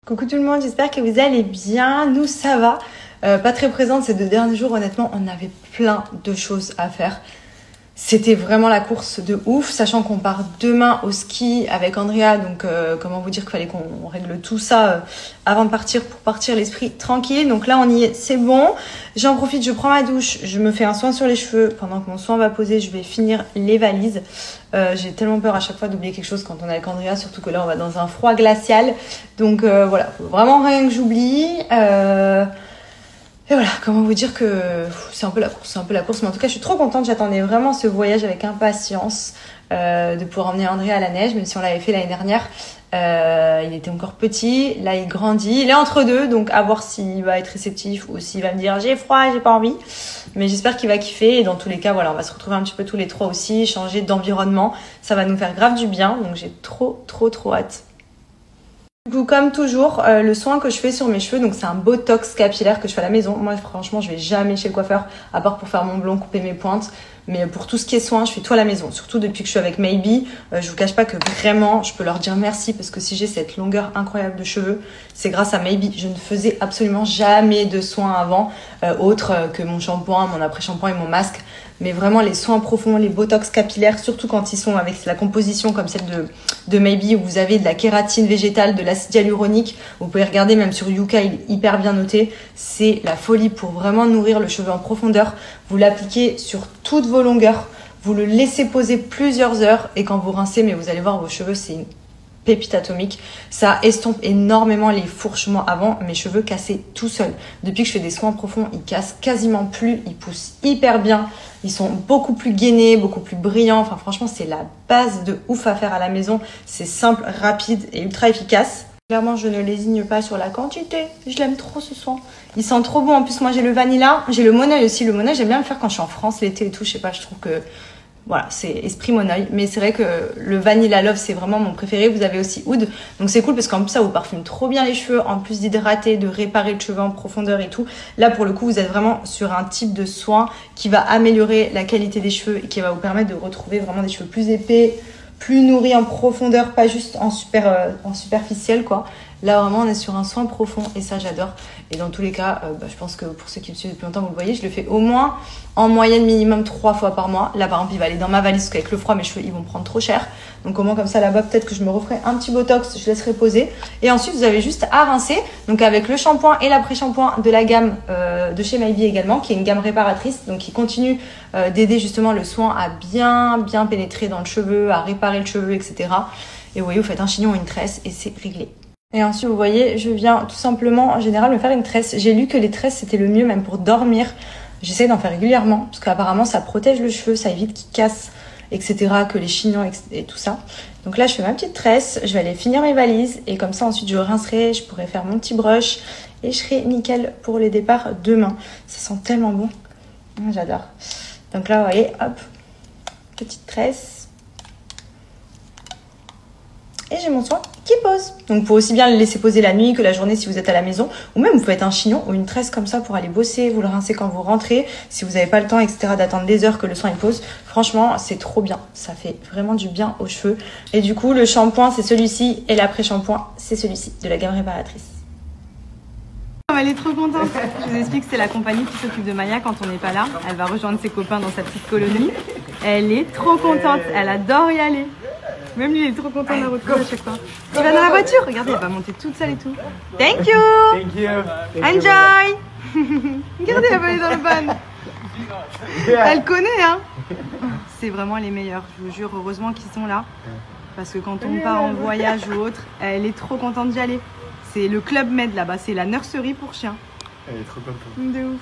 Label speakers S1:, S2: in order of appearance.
S1: Coucou tout le monde, j'espère que vous allez bien. Nous, ça va. Pas très présente ces 2 derniers jours, honnêtement, on avait plein de choses à faire. C'était vraiment la course de ouf, sachant qu'on part demain au ski avec Andrea. Donc, comment vous dire qu'il fallait qu'on règle tout ça avant de partir pour partir l'esprit tranquille. Donc là, on y est, c'est bon. J'en profite, je prends ma douche, je me fais un soin sur les cheveux. Pendant que mon soin va poser, je vais finir les valises. J'ai tellement peur à chaque fois d'oublier quelque chose quand on est avec Andrea, surtout que là, on va dans un froid glacial. Donc voilà, faut vraiment rien que j'oublie. Et voilà, comment vous dire que c'est un peu la course, mais en tout cas je suis trop contente, j'attendais vraiment ce voyage avec impatience de pouvoir emmener André à la neige, même si on l'avait fait l'année dernière. Il était encore petit, là il grandit, il est entre deux, donc à voir s'il va être réceptif ou s'il va me dire j'ai froid, j'ai pas envie. Mais j'espère qu'il va kiffer et dans tous les cas, voilà, on va se retrouver un petit peu tous les trois aussi, changer d'environnement, ça va nous faire grave du bien, donc j'ai trop hâte. Du coup, comme toujours, le soin que je fais sur mes cheveux, donc c'est un botox capillaire que je fais à la maison. Moi, franchement, je vais jamais chez le coiffeur, à part pour faire mon blond, couper mes pointes. Mais pour tout ce qui est soin, je fais tout à la maison. Surtout depuis que je suis avec Maybe, je vous cache pas que vraiment, je peux leur dire merci parce que si j'ai cette longueur incroyable de cheveux, c'est grâce à Maybe. Je ne faisais absolument jamais de soins avant, autre que mon shampoing, mon après-shampoing et mon masque. Mais vraiment les soins profonds, les botox capillaires, surtout quand ils sont avec la composition comme celle de Maybe où vous avez de la kératine végétale, de l'acide hyaluronique. Vous pouvez regarder même sur Yuka, il est hyper bien noté. C'est la folie pour vraiment nourrir le cheveu en profondeur. Vous l'appliquez sur toutes vos longueurs. Vous le laissez poser plusieurs heures et quand vous rincez, mais vous allez voir vos cheveux, c'est une pépite atomique. Ça estompe énormément les fourches. Moi, avant, mes cheveux cassaient tout seuls. Depuis que je fais des soins profonds, ils cassent quasiment plus. Ils poussent hyper bien. Ils sont beaucoup plus gainés, beaucoup plus brillants. Enfin, franchement, c'est la base de ouf à faire à la maison. C'est simple, rapide et ultra efficace. Clairement, je ne lésigne pas sur la quantité. Je l'aime trop ce soin. Il sent trop bon. En plus, moi, j'ai le vanilla. J'ai le Moneuil aussi. Le Moneuil, j'aime bien le faire quand je suis en France l'été et tout. Je sais pas, je trouve que voilà, c'est esprit Moneuil. Mais c'est vrai que le Vanilla Love, c'est vraiment mon préféré. Vous avez aussi Oud. Donc c'est cool parce qu'en plus, ça vous parfume trop bien les cheveux. En plus d'hydrater, de réparer le cheveu en profondeur et tout. Là, pour le coup, vous êtes vraiment sur un type de soin qui va améliorer la qualité des cheveux et qui va vous permettre de retrouver vraiment des cheveux plus épais, plus nourris en profondeur, pas juste en superficiel, quoi. Là, vraiment, on est sur un soin profond et ça, j'adore. Et dans tous les cas, je pense que pour ceux qui me suivent depuis longtemps, vous le voyez, je le fais au moins en moyenne minimum 3 fois par mois. Là, par exemple, il va aller dans ma valise parce qu'avec le froid, mes cheveux, ils vont prendre trop cher. Donc, au moins, comme ça, là-bas, peut-être que je me referai un petit botox, je laisserai poser. Et ensuite, vous avez juste à rincer. Donc, avec le shampoing et l'après-shampoing de la gamme de chez Maybe également, qui est une gamme réparatrice. Donc, qui continue d'aider justement le soin à bien pénétrer dans le cheveu, à réparer le cheveu, etc. Et vous voyez, vous faites un chignon ou une tresse et c'est réglé. Et ensuite, vous voyez, je viens tout simplement, en général, me faire une tresse. J'ai lu que les tresses, c'était le mieux, même pour dormir. J'essaie d'en faire régulièrement, parce qu'apparemment, ça protège le cheveu, ça évite qu'il casse, etc., que les chignons et tout ça. Donc là, je fais ma petite tresse, je vais aller finir mes valises, et comme ça, ensuite, je rincerai, je pourrai faire mon petit brush, et je serai nickel pour les départs demain. Ça sent tellement bon. J'adore. Donc là, vous voyez, hop, petite tresse. Et j'ai mon soin qui pose. Donc, vous pouvez aussi bien le laisser poser la nuit que la journée si vous êtes à la maison. Ou même, vous faites un chignon ou une tresse comme ça pour aller bosser. Vous le rincez quand vous rentrez. Si vous n'avez pas le temps, etc., d'attendre des heures que le soin il pose. Franchement, c'est trop bien. Ça fait vraiment du bien aux cheveux. Et du coup, le shampoing, c'est celui-ci. Et l'après-shampoing, c'est celui-ci de la gamme réparatrice. Elle est trop contente. Je vous explique que c'est la compagnie qui s'occupe de Maya quand on n'est pas là. Elle va rejoindre ses copains dans sa petite colonie. Elle est trop contente. Elle adore y aller. Même lui, il est trop content de la retrouver à chaque fois. Tu vas dans la voiture? Regardez, elle va monter toute seule et tout. Thank you!
S2: Thank you!
S1: Enjoy! Regardez, elle va aller dans le van. Elle connaît, hein? C'est vraiment les meilleurs, je vous jure. Heureusement qu'ils sont là. Parce que quand on part en voyage ou autre, elle est trop contente d'y aller. C'est le Club Med là-bas, c'est la nurserie pour chiens.
S2: Elle est trop contente.
S1: De ouf.